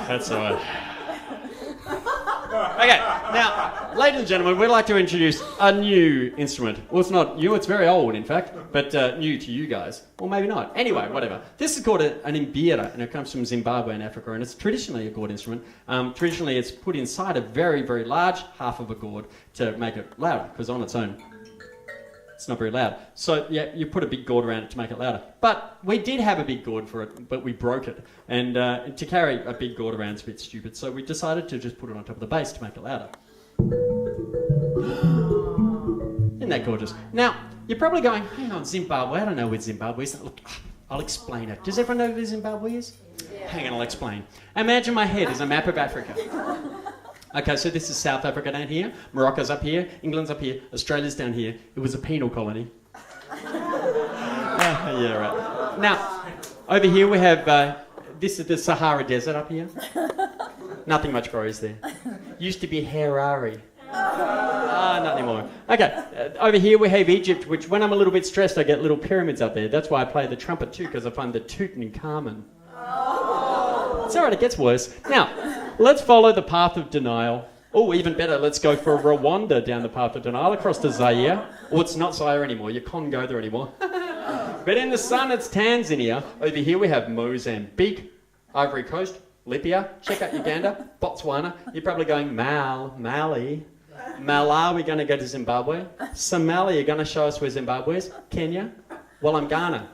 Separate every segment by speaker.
Speaker 1: That's all right. Okay, now, ladies and gentlemen, we'd like to introduce a new instrument. Well, it's not new, it's very old, in fact, but new to you guys. Or maybe not. Anyway, whatever. This is called an imbira, and it comes from Zimbabwe in Africa, and it's traditionally a gourd instrument. Traditionally, it's put inside a very, very large half of a gourd to make it louder, because on its own, it's not very loud. So, yeah, you put a big gourd around it to make it louder. But we did have a big gourd for it, but we broke it. And to carry a big gourd around is a bit stupid. So we decided to just put it on top of the bass to make it louder. Isn't that gorgeous? Now, you're probably going, hang on, Zimbabwe? I don't know where Zimbabwe is. Look, I'll explain it. Does everyone know where Zimbabwe is? Yeah. Hang on, I'll explain. Imagine my head is a map of Africa. Okay, so this is South Africa down here, Morocco's up here, England's up here, Australia's down here. It was a penal colony. Yeah, right. Now, over here we have, this is the Sahara Desert up here. Nothing much grows there. Used to be Harare. Not anymore. Okay, over here we have Egypt, which when I'm a little bit stressed, I get little pyramids up there. That's why I play the trumpet too, because I find the Tutankhamun. It's all right, it gets worse. Now, let's follow the path of denial. Oh, even better, let's go for Rwanda down the path of denial across to Zaire. Oh, it's not Zaire anymore. You can't go there anymore. But in the sun, it's Tanzania. Over here we have Mozambique, Ivory Coast, Libya. Check out Uganda, Botswana. You're probably going Mali. Malawi, going to go to Zimbabwe. Somalia, you're going to show us where Zimbabwe is. Kenya. Well, I'm Ghana.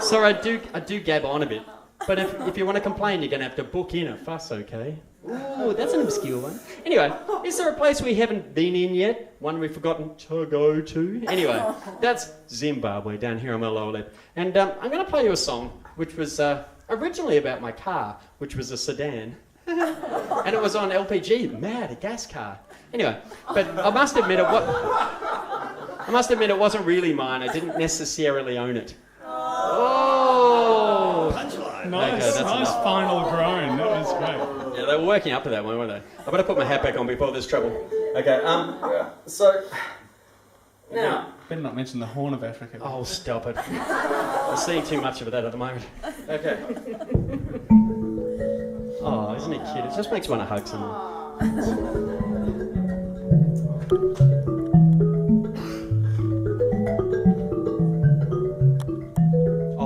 Speaker 1: So I do gab on a bit. But if you want to complain, you're going to have to book in a fuss, okay? Ooh, that's an obscure one. Anyway, is there a place we haven't been in yet? One we've forgotten to go to? Anyway, that's Zimbabwe down here on my lower lip. And I'm going to play you a song which was originally about my car, which was a sedan. And it was on LPG, mad, a gas car. Anyway, but I must admit it wasn't really mine. I didn't necessarily own it. Oh!
Speaker 2: Nice,
Speaker 1: okay,
Speaker 2: nice final groan. That was great.
Speaker 1: Yeah, they were working up to that one, weren't they? I better put my hat back on before there's trouble. Okay, so now.
Speaker 2: Better not mention the Horn of Africa.
Speaker 1: Oh, stop it. I'm seeing too much of that at the moment. Okay. Oh, isn't it cute? It just makes me want to hug someone.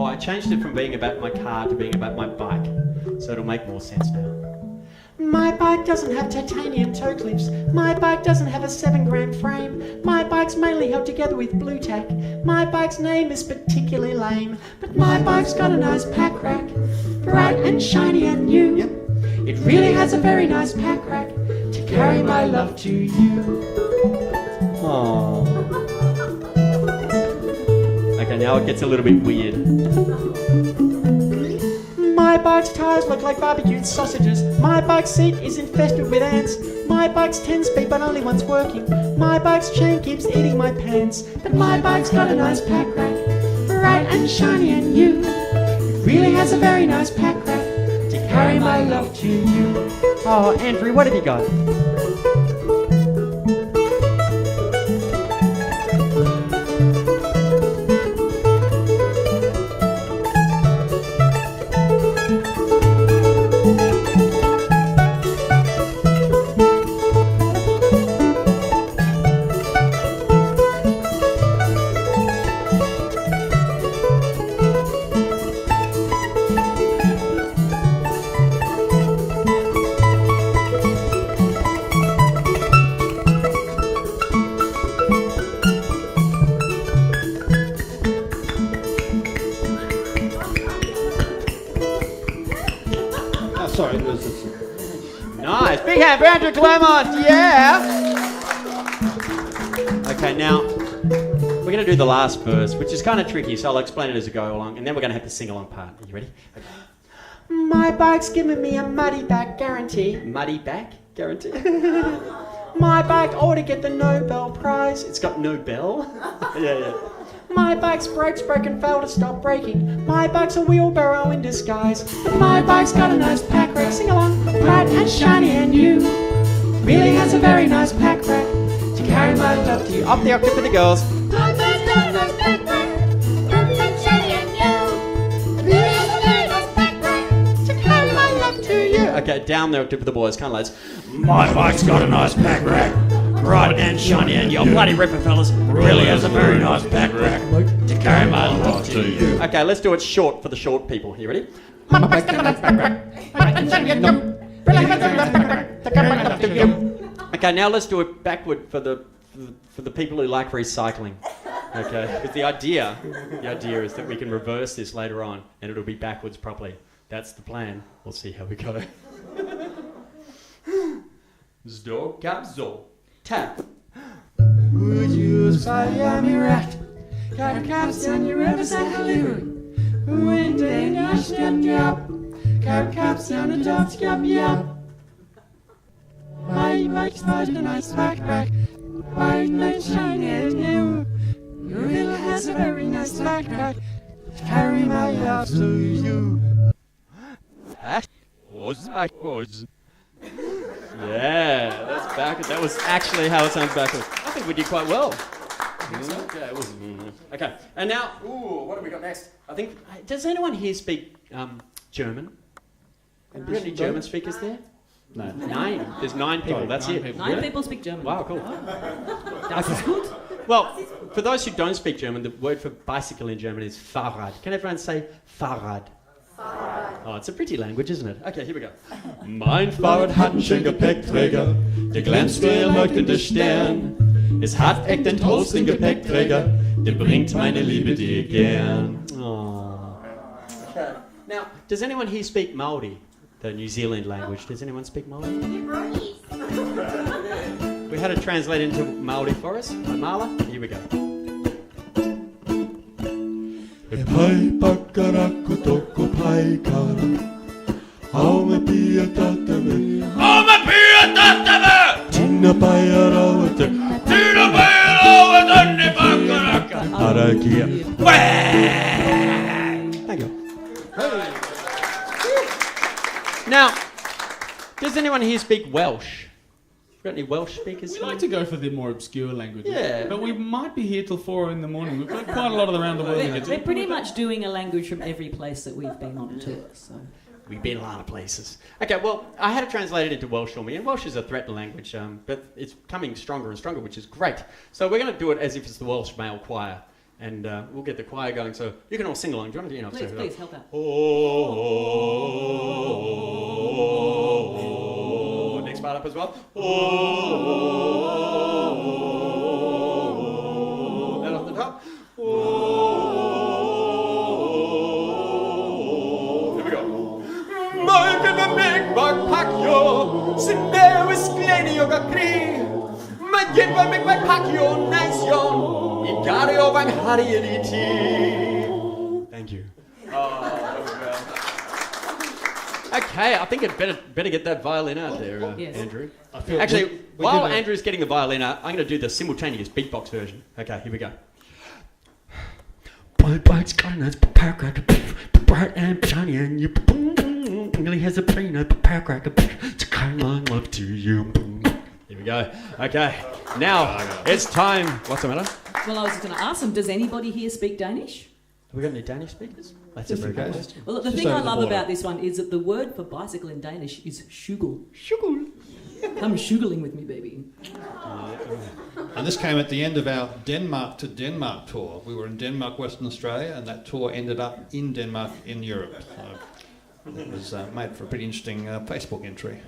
Speaker 1: I changed it from being about my car to being about my bike, so it'll make more sense now. My bike doesn't have titanium toe clips. My bike doesn't have a 7-gram frame. My bike's mainly held together with blue tack. My bike's name is particularly lame, but my bike's got a nice pack rack, bright and shiny and new. Yep. It really has a very nice pack rack to carry my love to you. Aww. Okay, now it gets a little bit weird. My bike's tyres look like barbecued sausages. My bike's seat is infested with ants. My bike's 10-speed but only one's working. My bike's chain keeps eating my pants. But my bike's got a nice pack rack, bright and shiny and new. It really has a very nice pack rack to carry my love to you. Oh, Andrew, what have you got?
Speaker 3: Sorry,
Speaker 1: nice. Big hand for Andrew Claremont. Yeah. Okay, now we're going to do the last verse, which is kind of tricky, so I'll explain it as I go along, and then we're going to have the sing-along part. Are you ready? Okay. My bike's giving me a muddy back guarantee. Muddy back guarantee? My bike ought to get the Nobel Prize. It's got Nobel? Yeah. My bike's brakes broke and failed to stop braking. My bike's a wheelbarrow in disguise. But my bike's got a nice pack rack. Sing along. Bright and shiny and new. Really has a very nice pack rack to carry my love to you. Up the octave for the girls.
Speaker 4: My bike's got a nice pack rack. Bright and shiny and new. Really has a very nice pack rack to carry my love to you.
Speaker 1: Okay, down there to the boys. Come on, lads. My bike's got a nice PackRack. Bright and shiny, and your bloody ripper fellas really has a very nice PackRack to carry my love to you. Okay, let's do it short for the short people. You ready? Okay, now let's do it backward for the people who like recycling. Okay, because the idea is that we can reverse this later on, and it'll be backwards properly. That's the plan. We'll see how we go. Zdo kapzo tap. Would you spy me rat? Got caps on your riverside delivery. When they dash them up, got caps on the dogs up. My bike's got a nice backpack. White light shiny as new. Your hill has a very nice backpack. Carry my love to you. That was backwards. Yeah, that's backwards. That was actually how it sounds backwards. I think we did quite well. Okay, it was. Okay, and now, what have we got next? I think. Does anyone here speak German? Have we got any German speakers there? No. 9. There's 9 people. That's it.
Speaker 3: 9 people speak German.
Speaker 1: Wow, cool.
Speaker 3: Das ist gut.
Speaker 1: Well, for those who don't speak German, the word for bicycle in German is Fahrrad. Can everyone say Fahrrad? Fahrrad. Oh, it's a pretty language, isn't it? Okay, here we go. Mein Fahrrad hat einen schönen Gepäckträger, der glänzt wie ein leuchtender Stern. Es hat echt den tollsten Gepäckträger, der bringt meine Liebe dir gern. Oh. Okay. Now, does anyone here speak Maori? The New Zealand language. Does anyone speak Maori? We had it translated into Maori for us. Mala. Here we go. E pai pakaraku toko pai kara. Au me pia tatame. Au me pia tatame. Tina pai arawate. Tina pai arawate ne pakaraka. Arakia. Thank you. Hey. Now, does anyone here speak Welsh? Got any Welsh speakers?
Speaker 2: We like to go for the more obscure languages.
Speaker 1: Yeah.
Speaker 2: But we might be here till 4 in the morning. We've got quite a lot of around the world to get to.
Speaker 3: We're pretty much doing a language from every place that we've been on tour. So.
Speaker 1: We've been a lot of places. Okay, well, I had it translated into Welsh for me, and Welsh is a threatened language, but it's coming stronger and stronger, which is great. So we're going to do it as if it's the Welsh male choir, and we'll get the choir going, so you can all sing along. Do you want to,
Speaker 3: Please, help out.
Speaker 1: Oh, next part up as well. Oh, that off the top. Here we go. Mike and the big bug pack yo, sit there with Glenny yoga cree. My get my big bug pack yo, nice yo. You got it over Harry and E.T. Thank you. Okay, I think I'd better get that violin out there,
Speaker 3: yes.
Speaker 1: Andrew. Actually, while Andrew's getting the violin out, I'm going to do the simultaneous beatbox version. Okay, here we go. My bike's got a nice PackRack, bright and shiny, and you really has a plain PackRack to carry my love to you. Here we go. Okay, now it's time. What's the matter?
Speaker 3: Well, I was going to ask them, does anybody here speak Danish?
Speaker 1: Have we got any Danish speakers? That's a very good question.
Speaker 3: Well, the thing I love about this one is that the word for bicycle in Danish is shugle.
Speaker 1: Shugle.
Speaker 3: Come shuggling with me, baby.
Speaker 5: And this came at the end of our Denmark to Denmark tour. We were in Denmark, Western Australia, and that tour ended up in Denmark, in Europe. So it was made for a pretty interesting Facebook entry.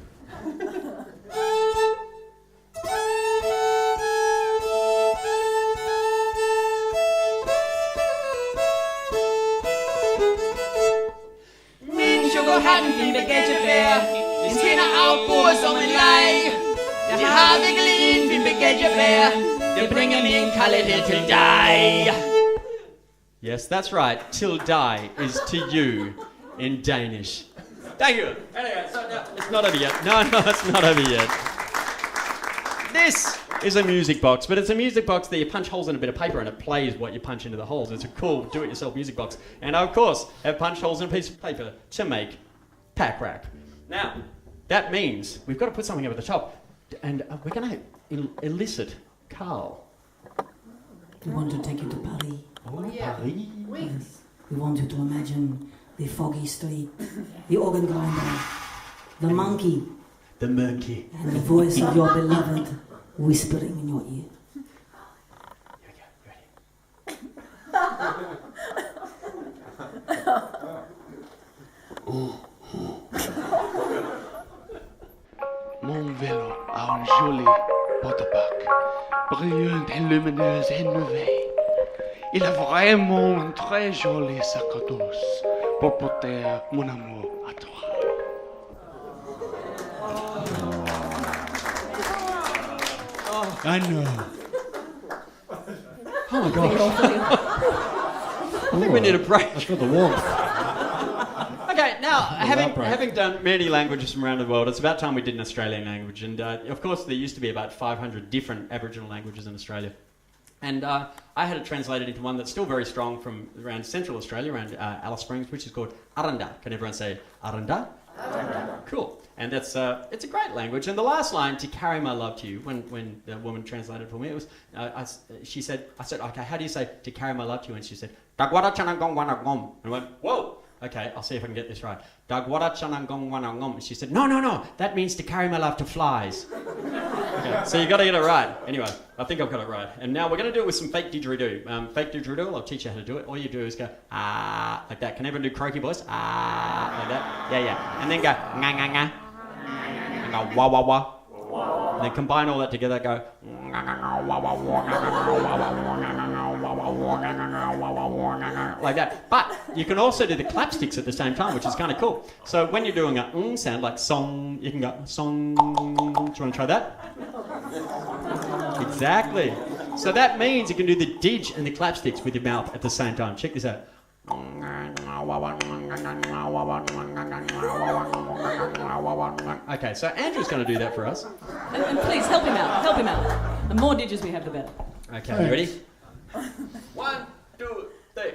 Speaker 6: Hatten vi med gætjebær. Vi skinner afbord som en leg. Jeg har virkelig en fin med gætjebær. Det bringer min kærlighed til dig.
Speaker 1: Yes, that's right. Till die is to you in Danish. Thank you. Anyway, so no, it's not over yet. No, it's not over yet. This is a music box, but it's a music box that you punch holes in a bit of paper and it plays what you punch into the holes. It's a cool do-it-yourself music box. And I, of course, have punched holes in a piece of paper to make PackRack. Now, that means we've got to put something over the top, and we're going to elicit Carl.
Speaker 3: We want to take you to Paris.
Speaker 1: Oh, yeah. Paris.
Speaker 3: Yes. We want you to imagine the foggy street, the organ grinder, The monkey.
Speaker 1: The monkey.
Speaker 3: And the voice of your beloved whispering in your ear.
Speaker 1: Here we go. Ready?
Speaker 7: Mon vélo a une jolie porte-pack, brillante et lumineuse et nouvelle. Il a vraiment un très joli sac à dos pour porter mon amour à toi.
Speaker 2: I know.
Speaker 1: Oh my gosh. I think we need a break.
Speaker 5: That's for the warmth.
Speaker 1: Okay, now,
Speaker 5: break.
Speaker 1: having done many languages from around the world, it's about time we did an Australian language. And of course, there used to be about 500 different Aboriginal languages in Australia. And I had it translated into one that's still very strong from around Central Australia, around Alice Springs, which is called Aranda. Can everyone say Aranda? Aranda. Cool. And that's it's a great language. And the last line, to carry my love to you, when the woman translated for me, it was I said, okay, how do you say to carry my love to you? And she said, Dagwara chanangong wanagom. And I went, whoa. Okay, I'll see if I can get this right. Dagwara chanangong wanagom. And she said, no, that means to carry my love to flies. Okay, so you got to get it right. Anyway, I think I've got it right. And now we're going to do it with some fake didgeridoo. Fake didgeridoo, I'll teach you how to do it. All you do is go, ah, like that. Can everyone do croaky voice? Ah, like that. Yeah. And then go, nga, nga, nga. And go, wah, wah, wah. And then combine all that together, go, like that. But you can also do the clapsticks at the same time, which is kind of cool. So when you're doing a sound like song, you can go song. Do you want to try that? Exactly. So that means you can do the didge and the clapsticks with your mouth at the same time. Check this out. Okay, so Andrew's going to do that for us.
Speaker 3: And please, help him out. The more digits we have, the better.
Speaker 1: Okay, you ready?
Speaker 6: 1, 2, 3.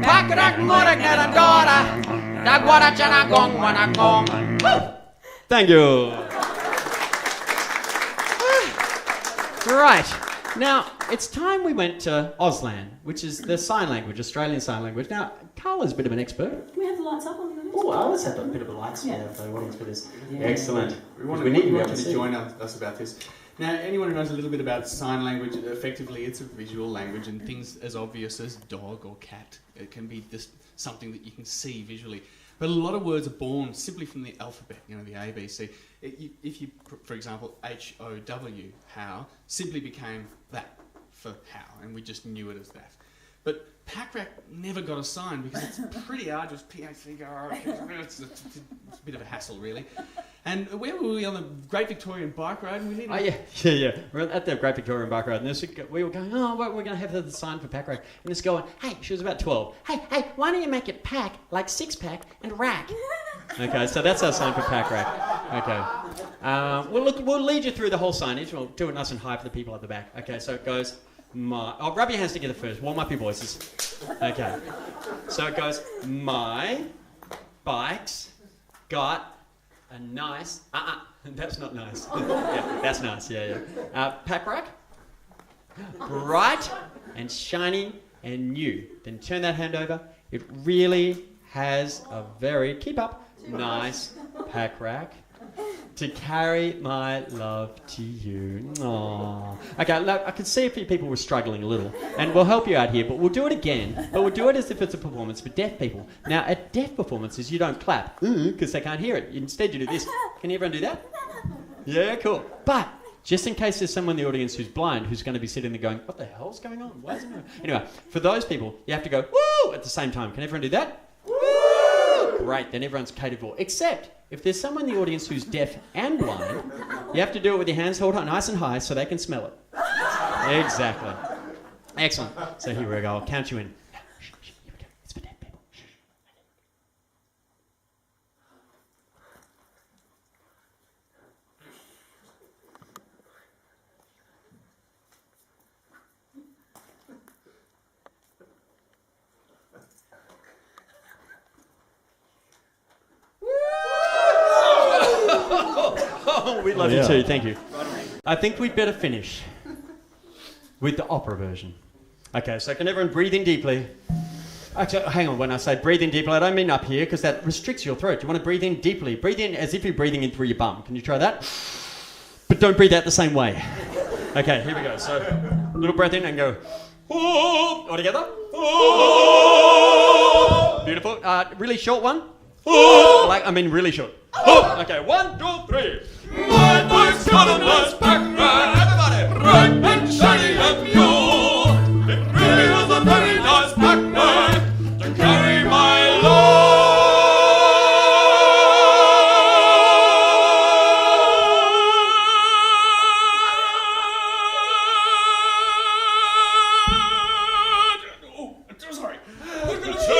Speaker 6: PackRack
Speaker 1: Thank you. Right. Now, it's time we went to Auslan, which is the sign language, Australian sign language. Now, Carla's a bit of an expert.
Speaker 3: Can we have the lights up on the
Speaker 1: Oh, let's have a bit of a lights for the audience for this.
Speaker 3: Yeah.
Speaker 1: Excellent.
Speaker 2: We
Speaker 1: need to be able
Speaker 2: want
Speaker 1: to
Speaker 2: you
Speaker 1: see.
Speaker 2: to join us about this. Now, anyone who knows a little bit about sign language, effectively it's a visual language, and things as obvious as dog or cat, it can be just something that you can see visually. But a lot of words are born simply from the alphabet, the ABC. If you, for example, H-O-W, how, simply became that for how, and we just knew it as that. But PackRack never got a sign because it's pretty arduous. It's a bit of a hassle, really. And where were we on the Great Victorian Bike Ride? We needed
Speaker 1: Yeah. We're at the Great Victorian Bike Ride, and we were going, we're going to have the sign for PackRack. And this guy went, hey, she was about 12. Hey, why don't you make it pack like 6-pack and rack? Okay, so that's our sign for PackRack. Okay. We'll lead you through the whole signage. We'll do it nice and high for the people at the back. Okay, so it goes, rub your hands together first. Warm up your voices. Okay. So it goes, my bike's got a nice... that's not nice. Yeah, that's nice, yeah. PackRack, bright and shiny and new. Then turn that hand over. It really has a very, keep up, nice PackRack to carry my love to you. Aww. Okay, look, I can see a few people were struggling a little, and we'll help you out here, but we'll do it again, but we'll do it as if it's a performance for deaf people. Now, at deaf performances, you don't clap, because they can't hear it. Instead, you do this. Can everyone do that? Yeah, cool. But, just in case there's someone in the audience who's blind, who's going to be sitting there going, what the hell's going on? Why isn't it? Anyway, for those people, you have to go, woo, at the same time. Can everyone do that? Woo! Great, then everyone's catered for. Except, if there's someone in the audience who's deaf and blind, you have to do it with your hands held nice and high so they can smell it. Exactly. Excellent. So here we go. I'll count you in. Shh, here we go. It's for deaf people. Shh. Oh, we love you too, thank you. I think we'd better finish with the opera version. Okay, so can everyone breathe in deeply? Actually, hang on. When I say breathe in deeply, I don't mean up here because that restricts your throat. You want to breathe in deeply. Breathe in as if you're breathing in through your bum. Can you try that? But don't breathe out the same way. Okay, here we go. So, little breath in and go. All together. Beautiful. Really short one. Really short. Okay, 1, 2, 3.
Speaker 8: My boy's got a nice PackRack. Everybody, bright and shiny and pure. It really is a very nice PackRack to carry my load. Oh, I'm so sorry. I'm gonna say